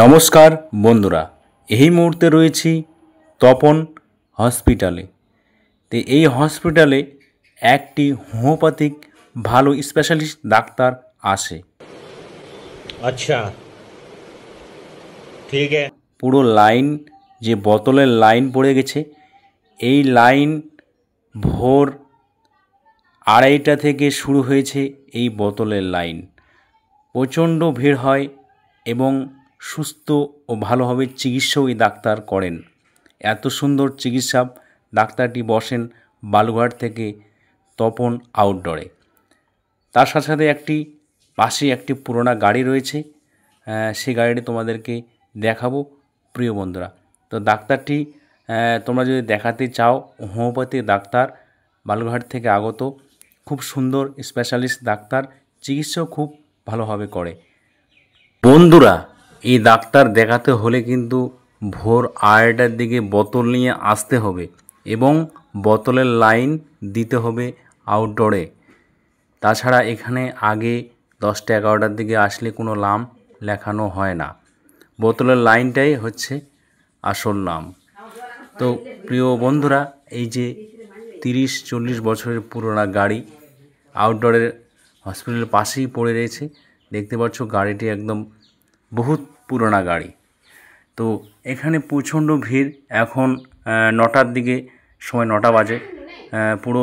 নমস্কার বন্ধুরা, এই মুহূর্তে রয়েছি তপন হসপিটালে। তো এই হসপিটালে একটি হোমিওপ্যাথিক ভালো স্পেশালিস্ট ডাক্তার আসে। अच्छा ठीक है। পুরো লাইন যে বোতলের লাইন পড়ে গেছে, এই লাইন ভোর 2:30টা থেকে শুরু হয়েছে। এই বোতলের লাইন প্রচণ্ড ভিড় হয় এবং সুস্থ ও ভালোভাবে চিকিৎসাও এই ডাক্তার করেন। এত সুন্দর চিকিৎসা ডাক্তারটি বসেন বালুঘাট থেকে তপন আউটডোরে। তার সাথে সাথে পাশে একটি পুরোনো গাড়ি রয়েছে, সেই গাড়িটি তোমাদেরকে দেখাবো প্রিয় বন্ধুরা। তো ডাক্তারটি তোমরা যদি দেখাতে চাও, হোমিওপ্যাথি ডাক্তার, বালুঘাট থেকে আগত, খুব সুন্দর স্পেশালিস্ট ডাক্তার, চিকিৎসাও খুব ভালোভাবে করে। বন্ধুরা, এই ডাক্তার দেখাতে হলে কিন্তু ভোর 2:30টার দিকে বোতল নিয়ে আসতে হবে এবং বোতলের লাইন দিতে হবে আউটডোরে। তাছাড়া এখানে আগে 10টা-11টার দিকে আসলে কোনো নাম লেখানো হয় না। বোতলের লাইনটাই হচ্ছে আসল নাম। তো প্রিয় বন্ধুরা, এই যে 30-40 বছরের পুরোনো গাড়ি আউটডোরের হসপিটালের পাশেই পড়ে রয়েছে। দেখতে পাচ্ছ গাড়িটি একদম বহুত পুরোনো গাড়ি। তো এখানে প্রচণ্ড ভিড়। এখন 9টার দিকে, সময় 9টা বাজে। পুরো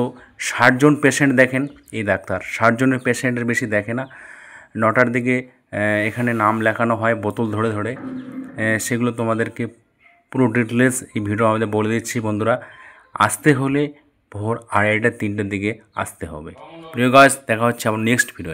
60 জন পেশেন্ট দেখেন এই ডাক্তার। 60 জনের পেশেন্টের বেশি দেখে না। 9টার দিকে এখানে নাম লেখানো হয় বোতল ধরে ধরে। সেগুলো তোমাদেরকে পুরো ডিটেলস এই ভিডিও আমাদের বলে দিচ্ছি বন্ধুরা। আসতে হলে ভোর 2:30-3টার দিকে আসতে হবে। প্রিয় গাইস, দেখা হচ্ছে আমার নেক্সট ভিডিও।